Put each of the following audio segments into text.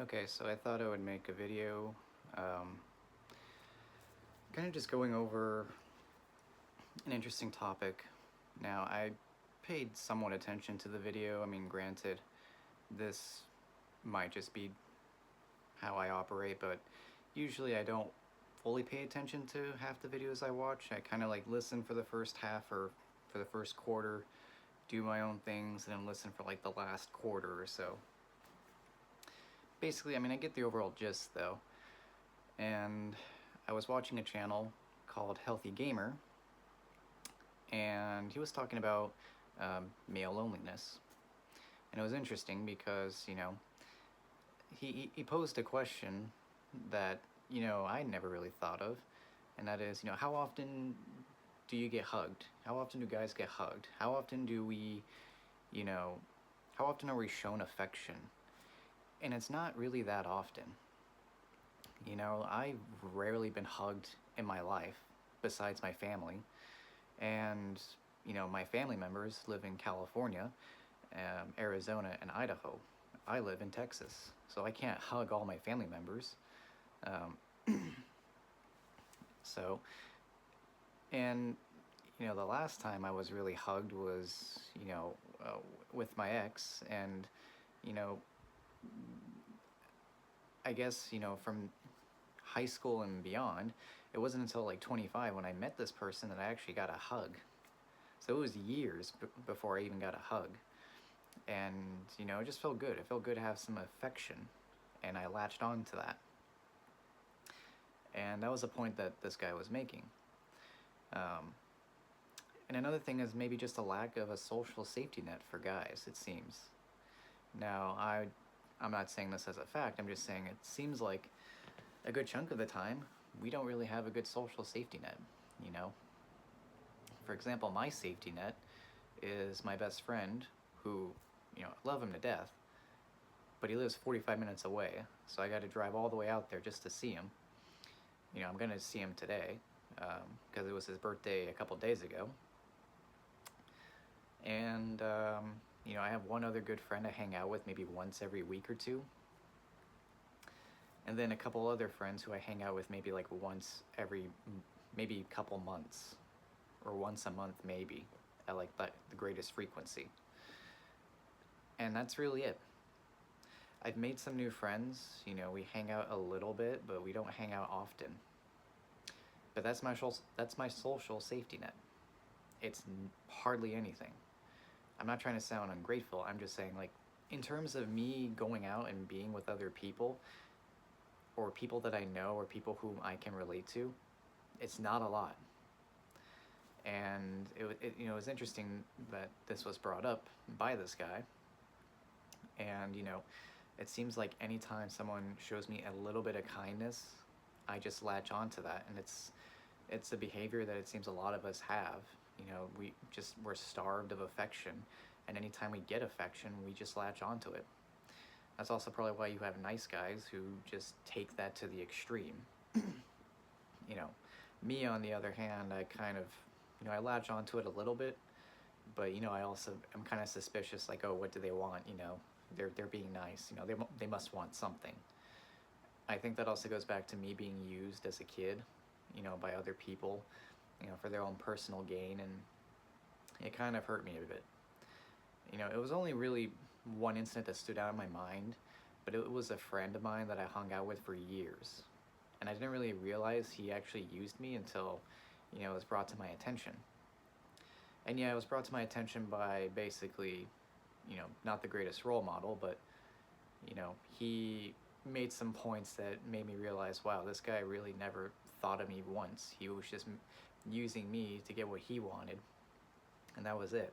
Okay, so I thought I would make a video, um, kind of just going over an interesting topic. Now, I paid somewhat attention to the video. I mean, granted, this might just be how I operate, but usually I don't fully pay attention to half the videos I watch. I kind of like listen for the first half or for the first quarter, do my own things, and then listen for like the last quarter or so. Basically, I mean, I get the overall gist though. And I was watching a channel called Healthy Gamer, and he was talking about male loneliness. And it was interesting because, he posed a question that, I never really thought of, and that is, how often do you get hugged? How often do guys get hugged? How often do we, you know, how often are we shown affection? And it's not really that often. I've rarely been hugged in my life besides my family. And, my family members live in California, Arizona, and Idaho. I live in Texas, so I can't hug all my family members. Um, so, and, the last time I was really hugged was, with my ex. And, you know, I guess, from high school and beyond, it wasn't until like 25 when I met this person that I actually got a hug. So it was years before I even got a hug. And, it just felt good. It felt good to have some affection. And I latched on to that. And that was the point that this guy was making. Um, and another thing is maybe just a lack of a social safety net for guys, it seems. Now, I'm not saying this as a fact, I'm just saying it seems like a good chunk of the time, we don't really have a good social safety net, you know? For example, my safety net is my best friend who, I love him to death, but he lives 45 minutes away, so I got to drive all the way out there just to see him. I'm going to see him today because it was his birthday a couple days ago. And, I have one other good friend I hang out with maybe once every week or two. And then a couple other friends who I hang out with maybe like once every maybe couple months or once a month maybe at like the greatest frequency. And that's really it. I've made some new friends, we hang out a little bit, but we don't hang out often. But that's my social safety net. It's hardly anything. I'm not trying to sound ungrateful. I'm just saying, like, in terms of me going out and being with other people, or people that I know, or people whom I can relate to, it's not a lot. And it was interesting that this was brought up by this guy. And it seems like anytime someone shows me a little bit of kindness, I just latch onto that, and it's a behavior that it seems a lot of us have. We're starved of affection, and anytime we get affection, we just latch onto it. That's also probably why you have nice guys who just take that to the extreme. you know, Me on the other hand, I kind of, I latch onto it a little bit, but I also am kind of suspicious. Like, oh, what do they want? They're being nice. They must want something. I think that also goes back to me being used as a kid, by other people, for their own personal gain, and it kind of hurt me a bit. It was only really one incident that stood out in my mind, but it was a friend of mine that I hung out with for years. And I didn't really realize he actually used me until, it was brought to my attention. And yeah, it was brought to my attention by basically, not the greatest role model, but, he made some points that made me realize, wow, this guy really never thought of me once. He was just using me to get what he wanted, and that was it.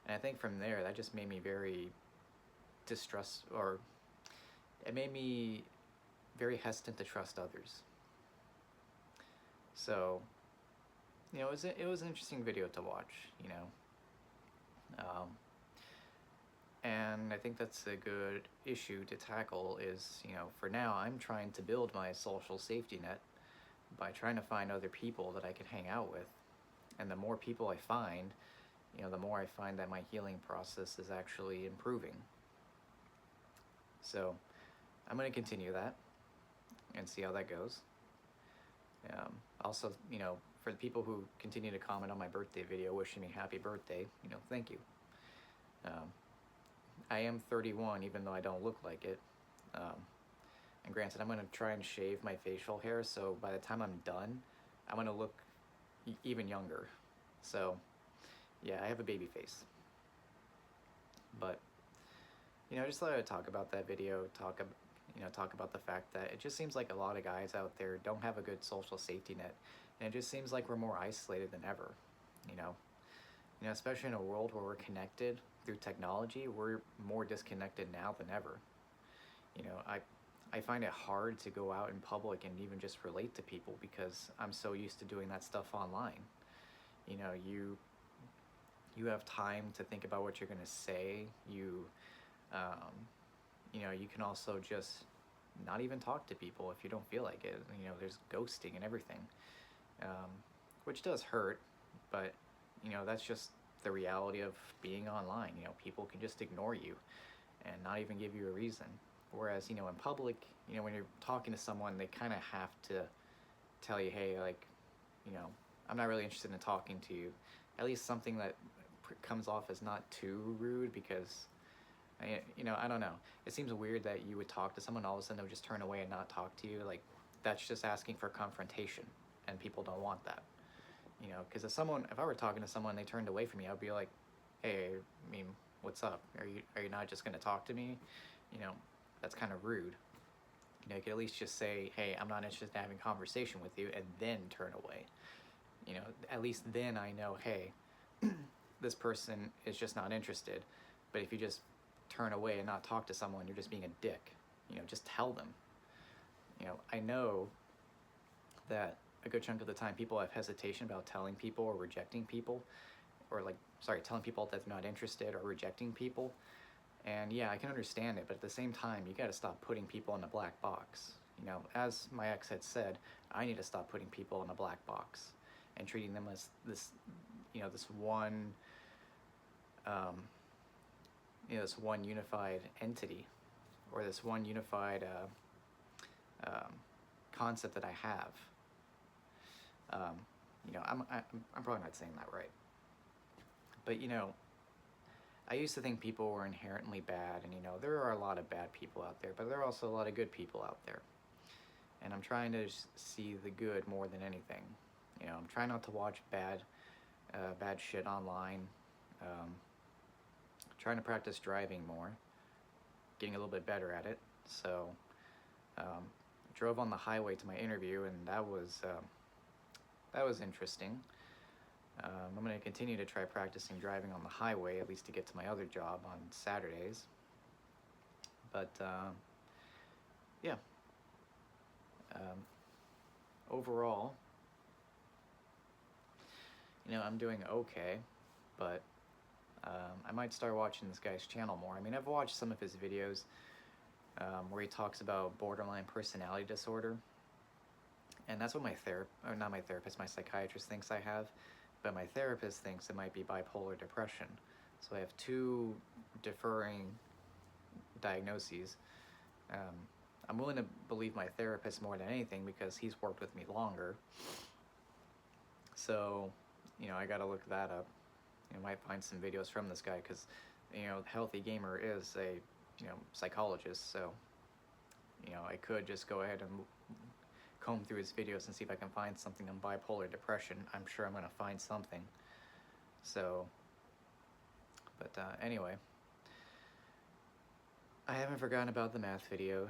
And I think from there, that just made me very or it made me very hesitant to trust others. So, it was an interesting video to watch, Um, and I think that's a good issue to tackle is, for now, I'm trying to build my social safety net by trying to find other people that I can hang out with. And the more people I find, the more I find that my healing process is actually improving. So I'm going to continue that and see how that goes. Also, for the people who continue to comment on my birthday video wishing me happy birthday, thank you. I am 31, even though I don't look like it. And granted, I'm going to try and shave my facial hair, so by the time I'm done, I'm going to look even younger. So, yeah, I have a baby face. But, I just thought I'd talk about that video, talk about the fact that it just seems like a lot of guys out there don't have a good social safety net, and it just seems like we're more isolated than ever, especially in a world where we're connected through technology. We're more disconnected now than ever. I find it hard to go out in public and even just relate to people because I'm so used to doing that stuff online. You have time to think about what you're going to say. You can also just not even talk to people if you don't feel like it. There's ghosting and everything, which does hurt, but that's just the reality of being online. People can just ignore you and not even give you a reason. Whereas, in public, when you're talking to someone, they kind of have to tell you, hey, like, I'm not really interested in talking to you. At least something that comes off as not too rude, because, I don't know. It seems weird that you would talk to someone, all of a sudden they would just turn away and not talk to you. Like, that's just asking for confrontation, and people don't want that. Because if I were talking to someone and they turned away from me, I'd be like, hey, I mean, what's up? Are you not just going to talk to me? That's kind of rude. You could at least just say, hey, I'm not interested in having a conversation with you, and then turn away. At least then I know, hey, this person is just not interested. But if you just turn away and not talk to someone, you're just being a dick. Just tell them. I know that a good chunk of the time people have hesitation about telling people or rejecting people, or telling people that they're not interested or rejecting people. And yeah, I can understand it, but at the same time, you got to stop putting people in a black box. As my ex had said, I need to stop putting people in a black box and treating them as this one, this one unified entity, or this one unified concept that I have. I'm probably not saying that right, but I used to think people were inherently bad, and there are a lot of bad people out there, but there are also a lot of good people out there. And I'm trying to see the good more than anything. I'm trying not to watch bad shit online. Trying to practice driving more, getting a little bit better at it. So, I drove on the highway to my interview, and that was interesting. I'm going to continue to try practicing driving on the highway, at least to get to my other job on Saturdays. But, yeah. Overall, I'm doing okay, but I might start watching this guy's channel more. I mean, I've watched some of his videos where he talks about borderline personality disorder, and that's what my psychiatrist thinks I have. But my therapist thinks it might be bipolar depression. So I have two differing diagnoses. I'm willing to believe my therapist more than anything because he's worked with me longer. So, I gotta look that up. Might find some videos from this guy because, Healthy Gamer is a, psychologist. So, I could just go ahead and comb through his videos and see if I can find something on bipolar depression. I'm sure I'm going to find something. So, but anyway, I haven't forgotten about the math video.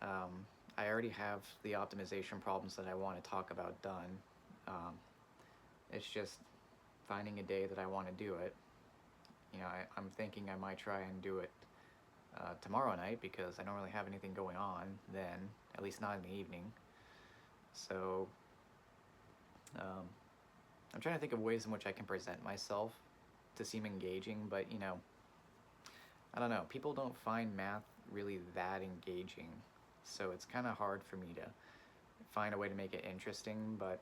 I already have the optimization problems that I want to talk about done. It's just finding a day that I want to do it. I'm thinking I might try and do it tomorrow night because I don't really have anything going on then, at least not in the evening. So, I'm trying to think of ways in which I can present myself to seem engaging, but, I don't know. People don't find math really that engaging, so it's kind of hard for me to find a way to make it interesting, but,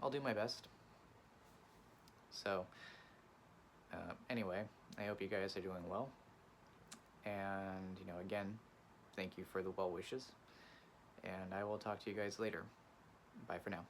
I'll do my best. So, anyway, I hope you guys are doing well, and, again, Thank you for the well wishes. And I will talk to you guys later. Bye for now.